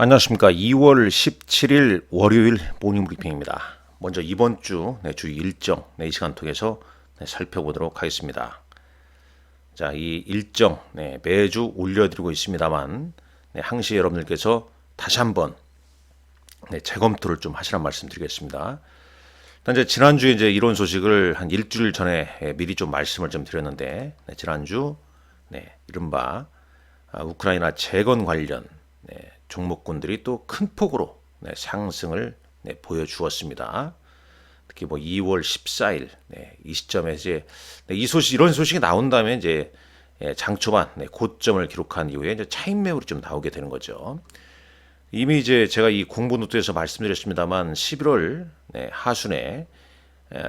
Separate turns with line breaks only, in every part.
안녕하십니까. 2월 17일 월요일 모닝 브리핑입니다. 먼저 이번 주 일정 이 시간 통해서 살펴보도록 하겠습니다. 자, 이 일정 매주 올려드리고 있습니다만 항시 여러분들께서 다시 한번 재검토를 좀 하시란 말씀드리겠습니다. 일단 이제 지난주에 이제 이런 소식을 한 일주일 전에 미리 좀 말씀을 좀 드렸는데 지난주 이른바 우크라이나 재건 관련 종목군들이 또 큰 폭으로 상승을 보여주었습니다. 특히 뭐 2월 14일 이 시점에 이제 이런 소식이 나온 다음에 이제 장 초반 고점을 기록한 이후에 이제 차익 매물이 좀 나오게 되는 거죠. 이미 이제 제가 이 공부 노트에서 말씀드렸습니다만 11월 하순에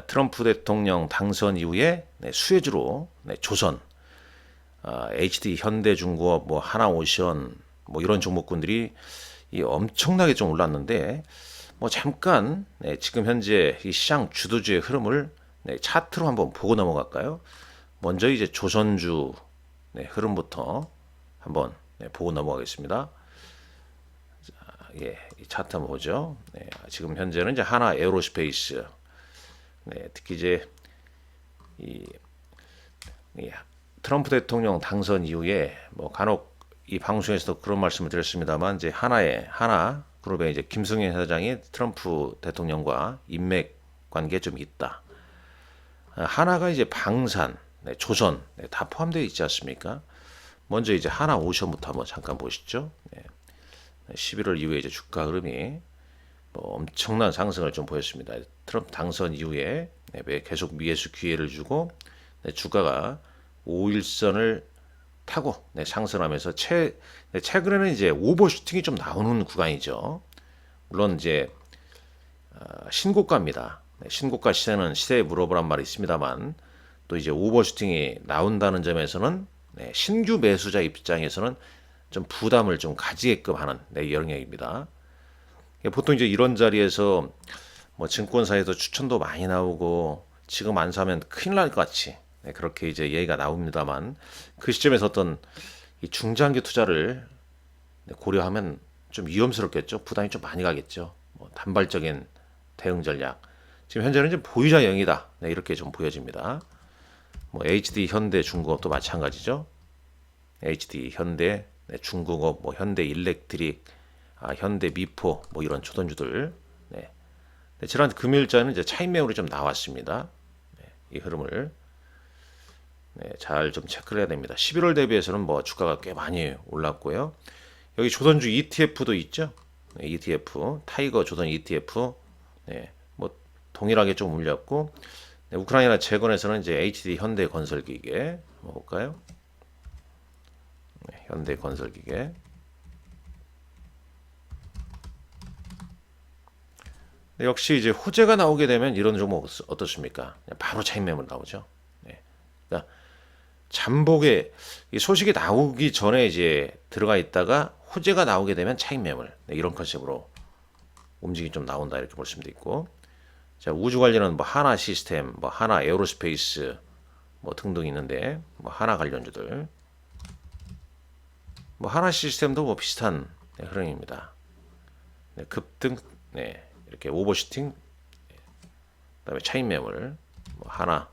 트럼프 대통령 당선 이후에 수혜주로 조선, HD 현대중공업, 뭐 하나오션 뭐 이런 종목군들이 엄청나게 좀 올랐는데 뭐 잠깐 지금 현재 이 시장 주도주의 흐름을 차트로 한번 보고 넘어갈까요? 먼저 이제 조선주 흐름부터 한번 보고 넘어가겠습니다. 자, 이 차트 한번 보죠. 지금 현재는 이제 하나 에어로스페이스, 특히 이제 이, 이 트럼프 대통령 당선 이후에 뭐 간혹 이 방송에서도 그런 말씀을 드렸습니다만 이제 하나 그룹의 이제 김승현 사장이 트럼프 대통령과 인맥 관계 좀 있다. 하나가 이제 방산, 조선 다 포함되어 있지 않습니까? 먼저 이제 하나 오션부터 한번 잠깐 보시죠. 11월 이후에 이제 주가 흐름이 뭐 엄청난 상승을 좀 보였습니다. 트럼프 당선 이후에 계속 미애수 기회를 주고 주가가 5일선을 타고 상승하면서 최근에는 이제 오버슈팅이 좀 나오는 구간이죠. 물론 이제 신고가입니다. 신고가 시세에 물어보란 말이 있습니다만 또 이제 오버슈팅이 나온다는 점에서는 신규 매수자 입장에서는 좀 부담을 좀 가지게끔 하는 영역입니다. 보통 이제 이런 자리에서 뭐 증권사에서 추천도 많이 나오고 지금 안 사면 큰일 날 것 같이 그렇게 이제 얘기가 나옵니다만 그 시점에서 어떤 이 중장기 투자를 고려하면 좀 위험스럽겠죠. 부담이 좀 많이 가겠죠. 뭐 단발적인 대응 전략. 지금 현재는 이제 보유자형이다. 이렇게 좀 보여집니다. 뭐 HD 현대 중공업도 마찬가지죠. HD 현대 중공업, 뭐 현대 일렉트릭, 현대 미포 뭐 이런 조선주들. 지난 금일자는 이제 차익 매물이 좀 나왔습니다. 이 흐름을 잘 좀 체크를 해야 됩니다. 11월 대비해서는 뭐 주가가 꽤 많이 올랐고요. 여기 조선주 ETF도 있죠. ETF 타이거 조선 ETF 뭐 동일하게 좀 올렸고 우크라이나 재건에서는 이제 HD 현대건설기계 한번 볼까요? 현대건설기계 역시 이제 호재가 나오게 되면 이런 종목 어떻습니까? 바로 차익 매물 나오죠. 그러니까 잠복에 이 소식이 나오기 전에 이제 들어가 있다가 호재가 나오게 되면 차익 매물 이런 컨셉으로 움직임이 좀 나온다 이렇게 볼 수도 있고, 자 우주 관련은 뭐 하나 시스템, 뭐 하나 에어로스페이스 뭐 등등 있는데 뭐 하나 관련주들, 뭐 하나 시스템도 뭐 비슷한 흐름입니다. 급등, 이렇게 오버슈팅, 그다음에 차익 매물, 뭐 하나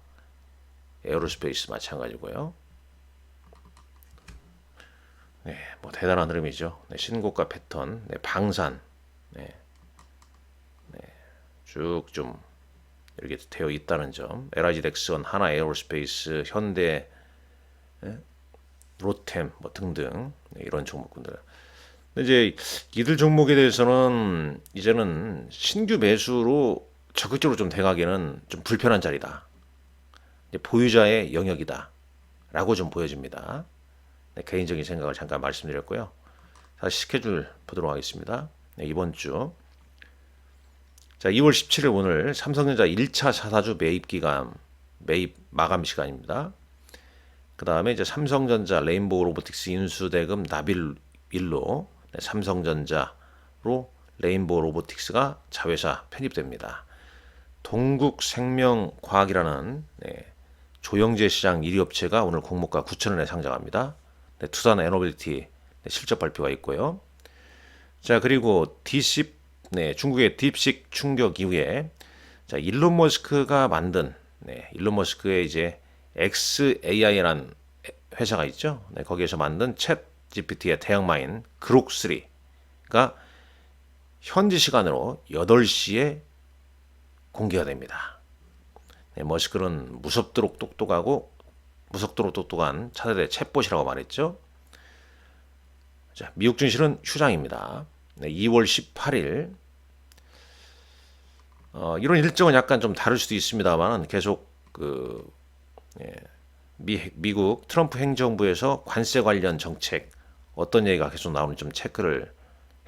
에어로스페이스 마찬가지고요. 뭐 대단한 흐름이죠. 신고가 패턴, 방산, 쭉 좀 이렇게 되어 있다는 점. LIG 넥슨, 하나 에어로스페이스, 현대, 로템 뭐 등등 이런 종목군들. 근데 이제 이들 종목에 대해서는 이제는 신규 매수로 적극적으로 좀 대가기는 좀 불편한 자리다. 보유자의 영역이다 라고 좀 보여집니다. 개인적인 생각을 잠깐 말씀드렸고요. 다시 스케줄 보도록 하겠습니다. 이번 주 자 2월 17일 오늘 삼성전자 1차 자사주 매입 마감 시간입니다. 그 다음에 이제 삼성전자 레인보우 로보틱스 인수대금 납입일로 삼성전자로 레인보우 로보틱스가 자회사 편입됩니다. 동국생명과학이라는 조영재 시장 1위 업체가 오늘 공모가 9,000원에 상장합니다. 투산 에너빌티 실적 발표가 있고요. 자, 그리고 D10, 중국의 딥식 충격 이후에 자, 일론 머스크가 만든 일론 머스크의 이제 XAI라는 회사가 있죠. 거기에서 만든 챗 GPT의 대형마인 그록 3가 현지 시간으로 8시에 공개가 됩니다. 머스크는 무섭도록 똑똑한 차세대 챗봇이라고 말했죠. 자, 미국 증시는 휴장입니다. 2월 18일 이런 일정은 약간 좀 다를 수도 있습니다만 계속 미국 트럼프 행정부에서 관세 관련 정책 어떤 얘기가 계속 나오는지 좀 체크를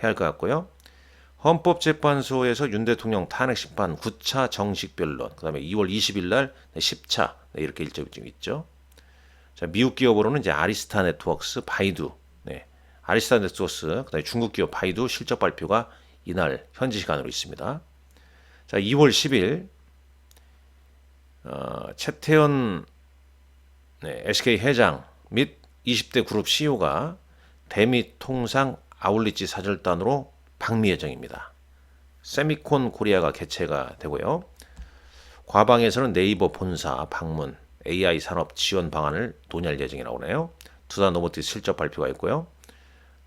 해야 할 것 같고요. 헌법재판소에서 윤 대통령 탄핵 심판 9차 정식 변론, 그다음에 2월 20일 날 10차 이렇게 일정이 좀 있죠. 자, 미국 기업으로는 이제 아리스타 네트워크스, 바이두, 아리스타 네트워크스, 그다음에 중국 기업 바이두 실적 발표가 이날 현지 시간으로 있습니다. 자, 2월 10일 최태원 SK 회장 및 20대 그룹 CEO가 대미 통상 아울리지 사절단으로 방미 예정입니다. 세미콘 코리아가 개최가 되고요. 과방에서는 네이버 본사 방문, AI 산업 지원 방안을 논의할 예정이라고 하네요. 두산 로보틱스 실적 발표가 있고요.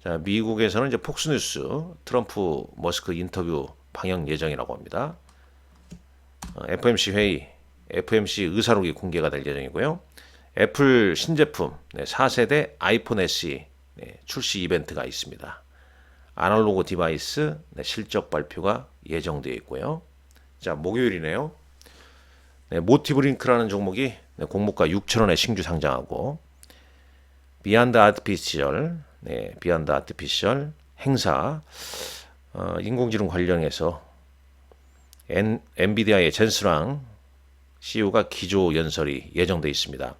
자, 미국에서는 이제 폭스뉴스 트럼프 머스크 인터뷰 방영 예정이라고 합니다. FMC 회의, FMC 의사록이 공개가 될 예정이고요. 애플 신제품 4세대 아이폰 SE 출시 이벤트가 있습니다. 아날로그 디바이스 실적 발표가 예정되어 있고요. 자, 목요일이네요. 모티브링크라는 종목이 공모가 6천원에 신규 상장하고 비안드 아티피셜 행사 인공지능 관련해서 엔비디아의 젠스랑 CEO가 기조 연설이 예정되어 있습니다.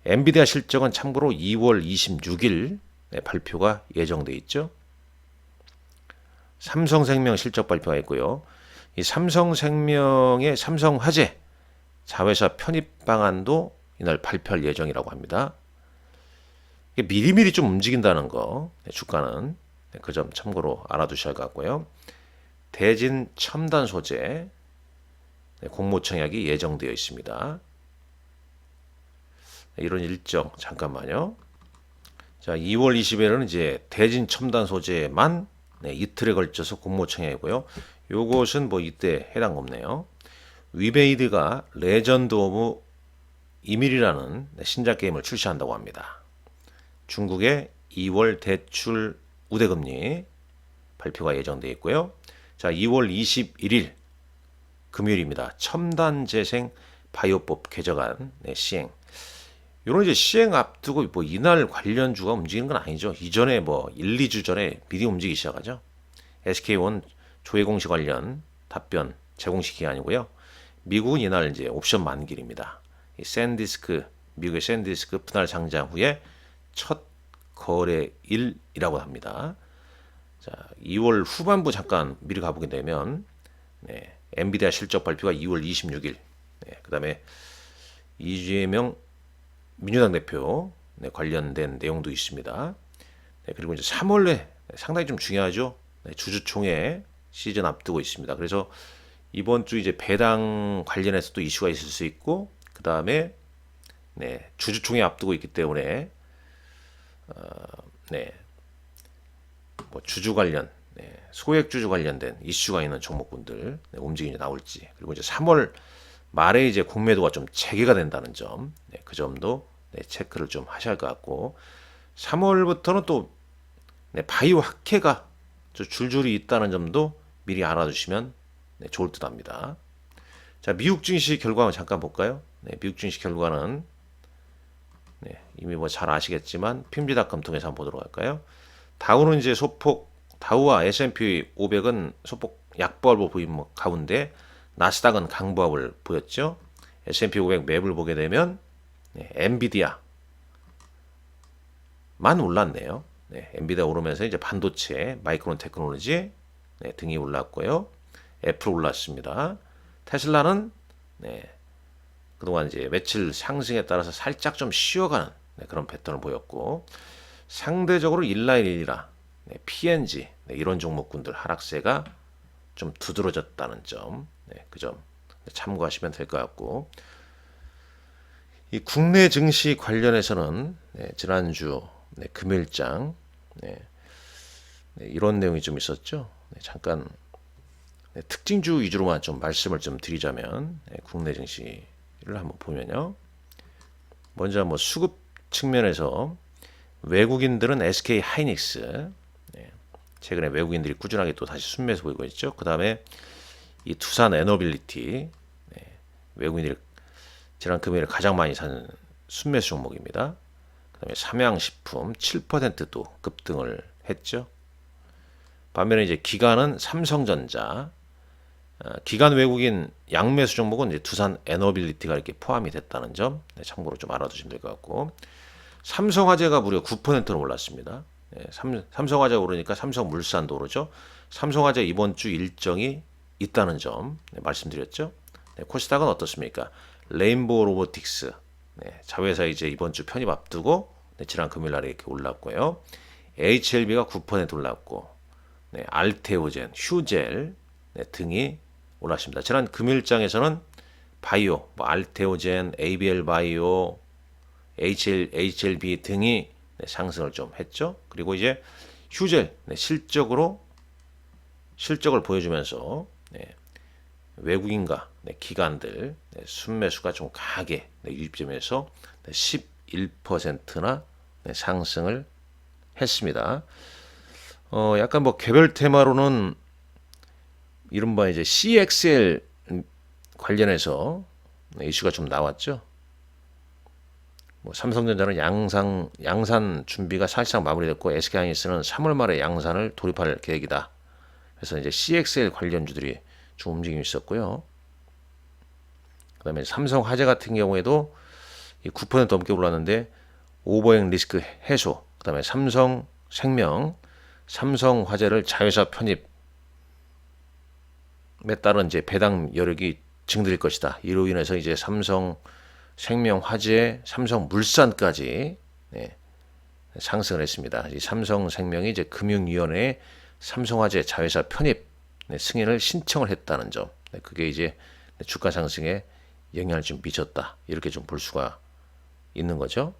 엔비디아 실적은 참고로 2월 26일 발표가 예정되어 있죠. 삼성생명 실적 발표가 있고요. 이 삼성생명의 삼성화재 자회사 편입 방안도 이날 발표할 예정이라고 합니다. 미리미리 좀 움직인다는 거 주가는 그 점 참고로 알아두셔야 할 것 같고요. 대진 첨단 소재 공모 청약이 예정되어 있습니다. 이런 일정 잠깐만요. 자, 2월 20일에는 이제 대진 첨단 소재만 이틀에 걸쳐서 공모 청약이고요. 요것은 뭐 이때 해당 없네요. 위베이드가 레전드 오브 이밀이라는 신작 게임을 출시한다고 합니다. 중국의 2월 대출 우대금리 발표가 예정되어 있고요. 자, 2월 21일 금요일입니다. 첨단재생 바이오법 개정안 시행. 이런 이제 시행 앞두고 뭐 이날 관련주가 움직이는 건 아니죠. 이전에 뭐 1, 2주 전에 미리 움직이기 시작하죠. SK온 조회 공시 관련 답변 제공시키기 아니고요. 미국은 이날 이제 옵션 만기입니다. 샌디스크 미국의 샌디스크 분할 상장 후에 첫 거래일이라고 합니다. 자, 2월 후반부 잠깐 미리 가보게 되면 엔비디아 실적 발표가 2월 26일. 그다음에 이재명 민주당 대표 관련된 내용도 있습니다. 그리고 이제 3월에 상당히 좀 중요하죠. 주주총회 시즌 앞두고 있습니다. 그래서 이번 주 이제 배당 관련해서도 이슈가 있을 수 있고, 그 다음에 주주총회 앞두고 있기 때문에 뭐 주주 관련, 소액 주주 관련된 이슈가 있는 종목군들 움직임이 나올지, 그리고 이제 3월 말에 이제 공매도가 좀 재개가 된다는 점, 그 점도 체크를 좀 하셔야 할 것 같고, 3월부터는 또 바이오 학회가 줄줄이 있다는 점도 미리 알아두시면 좋을 듯합니다. 자, 미국 증시 결과 잠깐 볼까요? 미국 증시 결과는 이미 뭐 잘 아시겠지만 핌지닷컴 통해서 한번 보도록 할까요? 다우는 이제 소폭, 다우와 S&P 500은 소폭 약보합을 보인 가운데 나스닥은 강보합을 보였죠. S&P 500 맵을 보게 되면 엔비디아만 올랐네요. 엔비디아 오르면서 이제 반도체, 마이크론 테크놀로지 등이 올랐고요. 애플 올랐습니다. 테슬라는 그동안 이제 며칠 상승에 따라서 살짝 좀 쉬어가는 그런 패턴을 보였고, 상대적으로 일라일이라 P&G 이런 종목군들 하락세가 좀 두드러졌다는 점, 그 점 참고하시면 될 것 같고, 이 국내 증시 관련해서는 지난주 금일장 이런 내용이 좀 있었죠. 잠깐 특징주 위주로만 좀 말씀을 좀 드리자면, 국내 증시를 한번 보면요. 먼저 뭐 수급 측면에서 외국인들은 SK 하이닉스, 최근에 외국인들이 꾸준하게 또 다시 순매수 보이고 있죠. 그 다음에 이 두산 에너빌리티, 외국인들이 지난 금요일에 가장 많이 산 순매수 종목입니다. 그 다음에 삼양식품 7%도 급등을 했죠. 반면에 이제 기관은 삼성전자, 기관 외국인 양매수 종목은 이제 두산 에너빌리티가 이렇게 포함이 됐다는 점 참고로 좀 알아두시면 될 것 같고, 삼성화재가 무려 9%나 올랐습니다. 삼성화재 오르니까 삼성물산도 오르죠. 삼성화재 이번 주 일정이 있다는 점 말씀드렸죠. 코스닥은 어떻습니까? 레인보우 로보틱스 자회사 이제 이번 주 편입 앞두고 지난 금요일날에 이렇게 올랐고요. HLB가 9% 올랐고, 알테오젠, 휴젤 등이 올랐습니다. 지난 금일장에서는 바이오, 알테오젠, ABL 바이오, HLB 등이 상승을 좀 했죠. 그리고 이제 휴젤 실적을 보여주면서 외국인과 기관들 순매수가 좀 강하게 유입되면서 11%나 상승을 했습니다. 약간 뭐 개별 테마로는 이른바 이제 CXL 관련해서 이슈가 좀 나왔죠. 뭐 삼성전자는 양산 준비가 사실상 마무리됐고, SK하이닉스는 3월 말에 양산을 돌입할 계획이다. 그래서 이제 CXL 관련주들이 좀 움직임이 있었고요. 그다음에 삼성화재 같은 경우에도 9% 넘게 올랐는데 오버행 리스크 해소, 그다음에 삼성생명, 삼성화재를 자회사 편입에 따른 이제 배당 여력이 증대될 것이다. 이로 인해서 이제 삼성생명화재, 삼성물산까지 상승을 했습니다. 이 삼성생명이 이제 금융위원회에 삼성화재 자회사 편입 승인을 신청을 했다는 점, 그게 이제 주가 상승에 영향을 좀 미쳤다, 이렇게 좀 볼 수가 있는 거죠.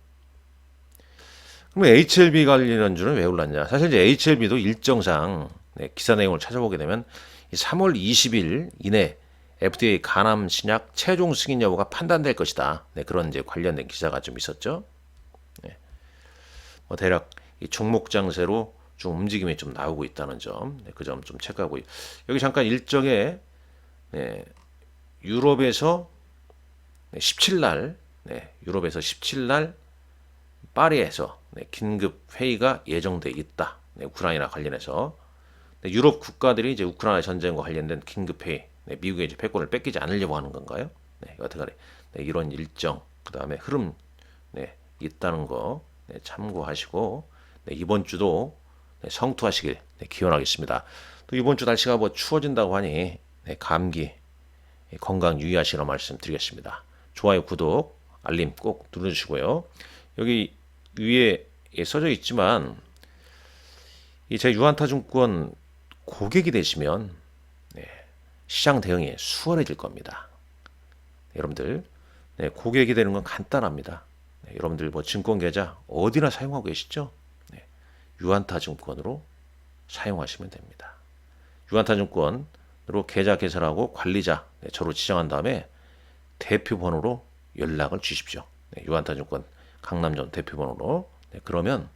그럼 HLB 관련주는 왜 올랐냐? 사실 이제 HLB도 일정상 기사 내용을 찾아보게 되면 3월 20일 이내 FDA 간암 신약 최종 승인 여부가 판단될 것이다. 그런 이제 관련된 기사가 좀 있었죠. 뭐 대략 이 종목 장세로 좀 움직임이 좀 나오고 있다는 점, 그 점 좀 체크하고, 여기 잠깐 일정에 유럽에서 17날, 유럽에서 17날 파리에서 긴급 회의가 예정돼 있다. 우크라이나 관련해서 유럽 국가들이 이제 우크라이나 전쟁과 관련된 긴급 회의, 미국의 이제 패권을 뺏기지 않으려고 하는 건가요? 여튼간에 이런 일정, 그 다음에 흐름 있다는 거 참고하시고, 이번 주도 성투하시길 기원하겠습니다. 또 이번 주 날씨가 뭐 추워진다고 하니 감기 건강 유의하시라고 말씀드리겠습니다. 좋아요, 구독, 알림 꼭 눌러주시고요. 여기 위에 써져 있지만 제 유한타증권 고객이 되시면 시장 대응이 수월해질 겁니다. 여러분들 고객이 되는 건 간단합니다. 여러분들 뭐 증권 계좌 어디나 사용하고 계시죠? 유한타증권으로 사용하시면 됩니다. 유한타증권으로 계좌 개설하고 관리자 저로 지정한 다음에 대표번호로 연락을 주십시오. 유한타증권 강남점 대표번호로. 그러면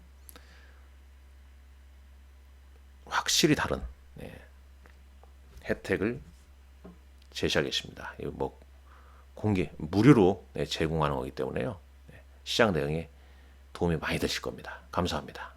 확실히 다른 혜택을 제시하겠습니다. 이거 뭐 공개 무료로 제공하는 거기 때문에요. 시장 대응에 도움이 많이 되실 겁니다. 감사합니다.